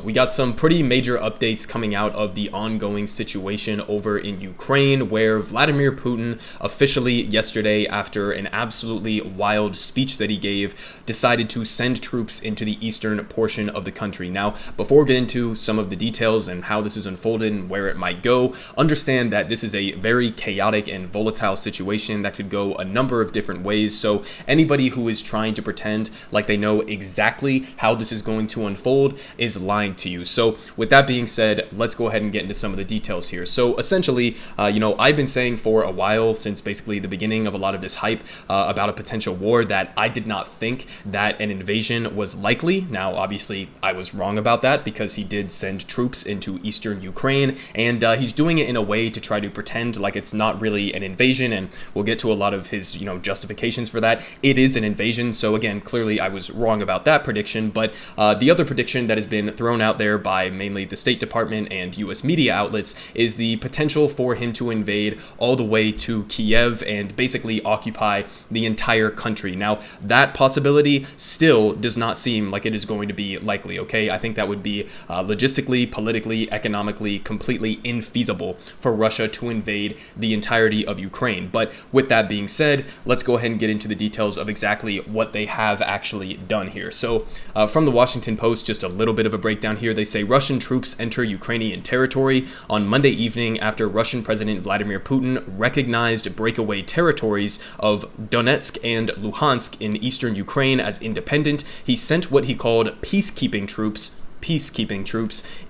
We got some pretty major updates coming out of the ongoing situation over in Ukraine, where Vladimir Putin officially yesterday, after an absolutely wild speech that he gave, decided to send troops into the eastern portion of the country. Now, before we get into some of the details and how this is unfolded and where it might go, understand that this is a very chaotic and volatile situation that could go a number of different ways. So anybody who is trying to pretend like they know exactly how this is going to unfold is lying to you. So with that being said, let's go ahead and get into some of the details here. So essentially, I've been saying for a while, since basically the beginning of a lot of this hype about a potential war, that I did not think that an invasion was likely. Now, obviously, I was wrong about that because he did send troops into eastern Ukraine, and he's doing it in a way to try to pretend like it's not really an invasion, and we'll get to a lot of his, justifications for that. It is an invasion, so again, clearly I was wrong about that prediction, but the other prediction that has been thrown out there by mainly the State Department and US media outlets is the potential for him to invade all the way to Kiev and basically occupy the entire country. Now, that possibility still does not seem like it is going to be likely, okay? I think that would be logistically, politically, economically, completely infeasible for Russia to invade the entirety of Ukraine. But with that being said, let's go ahead and get into the details of exactly what they have actually done here. So from the Washington Post, just a little bit of a breakdown here. They say Russian troops enter Ukrainian territory on Monday evening after Russian President Vladimir Putin recognized breakaway territories of Donetsk and Luhansk in eastern Ukraine as independent. He sent what he called peacekeeping troops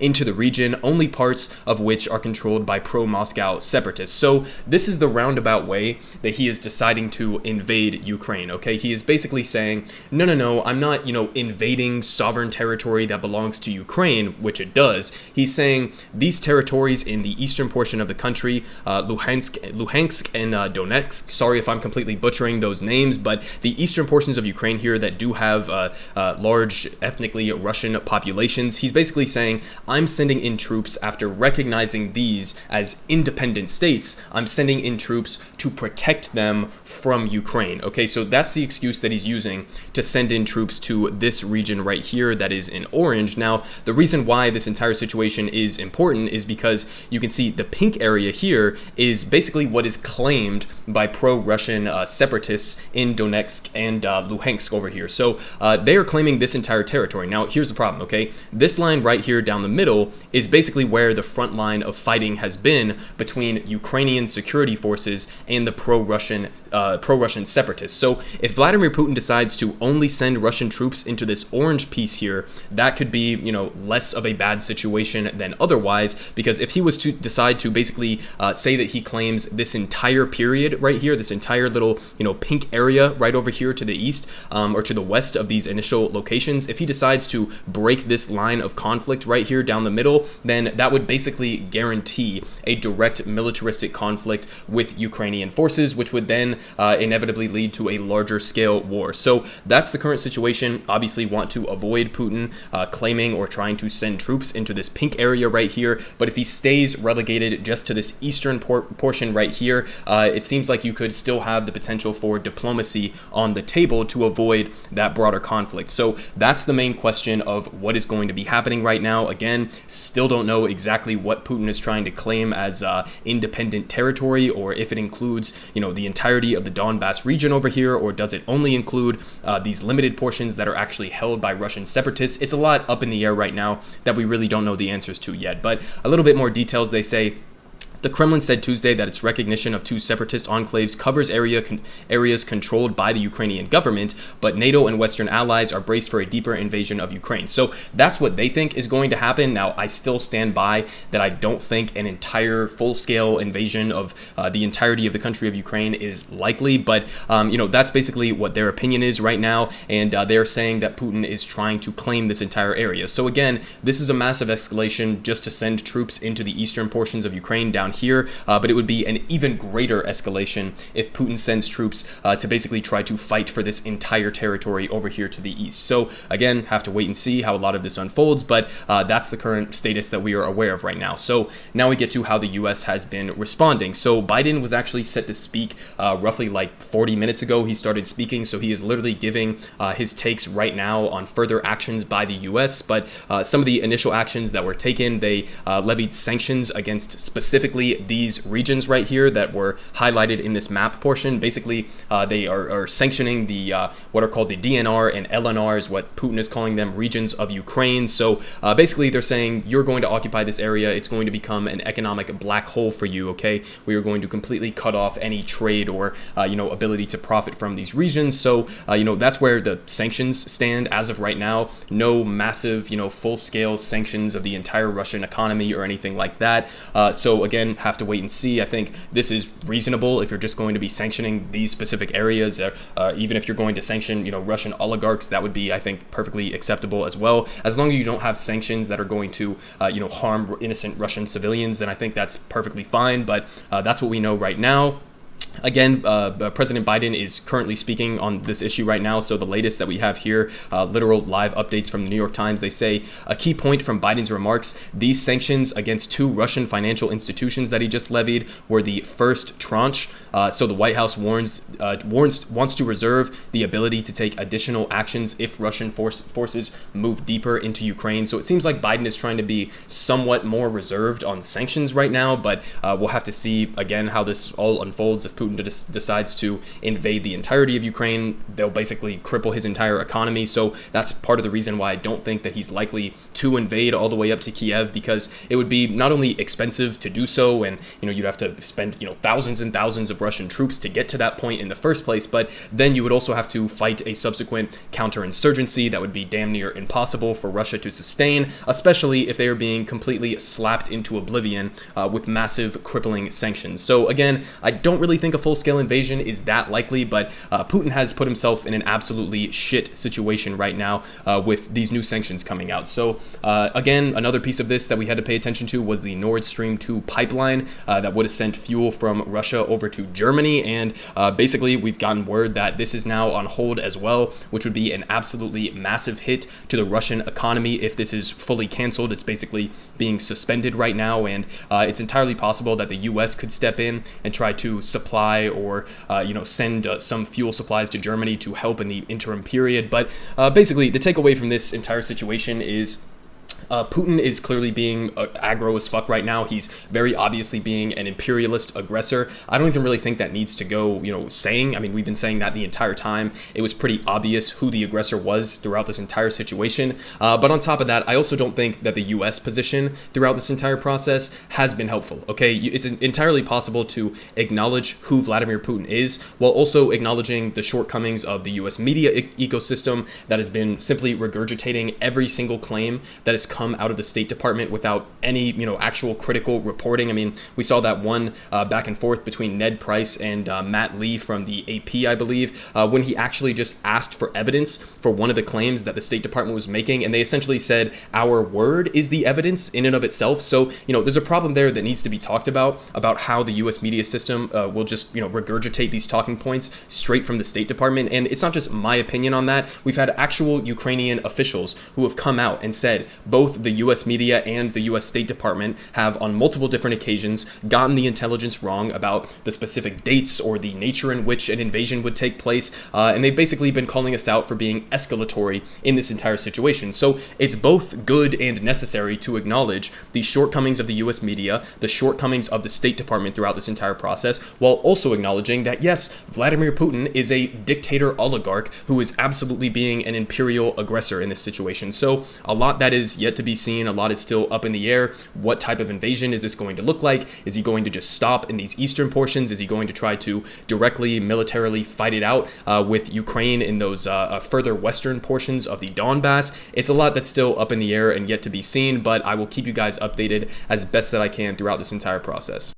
into the region, only parts of which are controlled by pro-Moscow separatists. So this is the roundabout way that he is deciding to invade Ukraine, okay? He is basically saying, no, I'm not, invading sovereign territory that belongs to Ukraine, which it does. He's saying these territories in the eastern portion of the country, Luhansk and Donetsk, sorry if I'm completely butchering those names, but the eastern portions of Ukraine here that do have large ethnically Russian populations, he's basically saying, I'm sending in troops after recognizing these as independent states. I'm sending in troops to protect them from Ukraine. Okay, so that's the excuse that he's using to send in troops to this region right here that is in orange. Now, the reason why this entire situation is important is because you can see the pink area here is basically what is claimed by pro-Russian separatists in Donetsk and Luhansk over here. So they are claiming this entire territory. Now, here's the problem, okay? This line right here down the middle is basically where the front line of fighting has been between Ukrainian security forces and the pro-Russian separatists. So if Vladimir Putin decides to only send Russian troops into this orange piece here, that could be, less of a bad situation than otherwise, because if he was to decide to basically say that he claims this entire period right here, this entire little, pink area right over here to the east or to the west of these initial locations, if he decides to break this line of conflict right here down the middle, then that would basically guarantee a direct militaristic conflict with Ukrainian forces, which would then inevitably lead to a larger scale war. So that's the current situation. Obviously want to avoid Putin claiming or trying to send troops into this pink area right here, but if he stays relegated just to this eastern portion right here, it seems like you could still have the potential for diplomacy on the table to avoid that broader conflict. So that's the main question of what is going to be happening right now. Again, still don't know exactly what Putin is trying to claim as independent territory, or if it includes, the entirety of the Donbass region over here, or does it only include these limited portions that are actually held by Russian separatists. It's a lot up in the air right now that we really don't know the answers to yet, but a little bit more details. They say the Kremlin said Tuesday that its recognition of two separatist enclaves covers areas controlled by the Ukrainian government, but NATO and Western allies are braced for a deeper invasion of Ukraine. So that's what they think is going to happen. Now, I still stand by that I don't think an entire full-scale invasion of the entirety of the country of Ukraine is likely, but that's basically what their opinion is right now, and they're saying that Putin is trying to claim this entire area. So again, this is a massive escalation just to send troops into the eastern portions of Ukraine down down here, but it would be an even greater escalation if Putin sends troops to basically try to fight for this entire territory over here to the east. So again, have to wait and see how a lot of this unfolds, but that's the current status that we are aware of right now. So now we get to how the US has been responding. So Biden was actually set to speak roughly like 40 minutes ago. He started speaking, so he is literally giving his takes right now on further actions by the US. But some of the initial actions that were taken, they levied sanctions against specifically these regions right here that were highlighted in this map portion. Basically, they are sanctioning the what are called the DNR and LNRs, what Putin is calling them, regions of Ukraine. So basically, they're saying you're going to occupy this area. It's going to become an economic black hole for you. Okay, we are going to completely cut off any trade or ability to profit from these regions. So that's where the sanctions stand as of right now. No massive full-scale sanctions of the entire Russian economy or anything like that. So again, have to wait and see. I think this is reasonable if you're just going to be sanctioning these specific areas. Even if you're going to sanction Russian oligarchs, that would be, I think, perfectly acceptable as well. As long as you don't have sanctions that are going to harm innocent Russian civilians, then I think that's perfectly fine. But that's what we know right now. Again, President Biden is currently speaking on this issue right now. So the latest that we have here, literal live updates from the New York Times, they say a key point from Biden's remarks: these sanctions against 2 Russian financial institutions that he just levied were the first tranche. So the White House wants to reserve the ability to take additional actions if Russian forces move deeper into Ukraine. So it seems like Biden is trying to be somewhat more reserved on sanctions right now, but we'll have to see again how this all unfolds. If Putin decides to invade the entirety of Ukraine, they'll basically cripple his entire economy. So that's part of the reason why I don't think that he's likely to invade all the way up to Kiev, because it would be not only expensive to do so, and you'd have to spend thousands and thousands of Russian troops to get to that point in the first place, but then you would also have to fight a subsequent counterinsurgency that would be damn near impossible for Russia to sustain, especially if they are being completely slapped into oblivion with massive crippling sanctions. So again, I don't really think a full-scale invasion is that likely, but Putin has put himself in an absolutely shit situation right now with these new sanctions coming out. So again, another piece of this that we had to pay attention to was the Nord Stream 2 pipeline that would have sent fuel from Russia over to Germany, and basically we've gotten word that this is now on hold as well, which would be an absolutely massive hit to the Russian economy if this is fully canceled. It's basically being suspended right now, and it's entirely possible that the US could step in and try to supply or send some fuel supplies to Germany to help in the interim period. But basically, the takeaway from this entire situation is Putin is clearly being aggro as fuck right now. He's very obviously being an imperialist aggressor. I don't even really think that needs to go, saying. I mean, we've been saying that the entire time. It was pretty obvious who the aggressor was throughout this entire situation. But on top of that, I also don't think that the U.S. position throughout this entire process has been helpful. Okay, it's entirely possible to acknowledge who Vladimir Putin is while also acknowledging the shortcomings of the U.S. media ecosystem that has been simply regurgitating every single claim that has come out of the State Department without any, actual critical reporting. I mean, we saw that one back and forth between Ned Price and Matt Lee from the AP, I believe, when he actually just asked for evidence for one of the claims that the State Department was making, and they essentially said, our word is the evidence in and of itself. So, there's a problem there that needs to be talked about how the U.S. media system will just, regurgitate these talking points straight from the State Department. And it's not just my opinion on that. We've had actual Ukrainian officials who have come out and said both the U.S. media and the U.S. State Department have on multiple different occasions gotten the intelligence wrong about the specific dates or the nature in which an invasion would take place. And they've basically been calling us out for being escalatory in this entire situation. So it's both good and necessary to acknowledge the shortcomings of the U.S. media, the shortcomings of the State Department throughout this entire process, while also acknowledging that, yes, Vladimir Putin is a dictator oligarch who is absolutely being an imperial aggressor in this situation. So a lot that is yet to be seen. A lot is still up in the air. What type of invasion is this going to look like? Is he going to just stop in these eastern portions? Is he going to try to directly militarily fight it out with Ukraine in those further western portions of the Donbass? It's a lot that's still up in the air and yet to be seen, but I will keep you guys updated as best that I can throughout this entire process.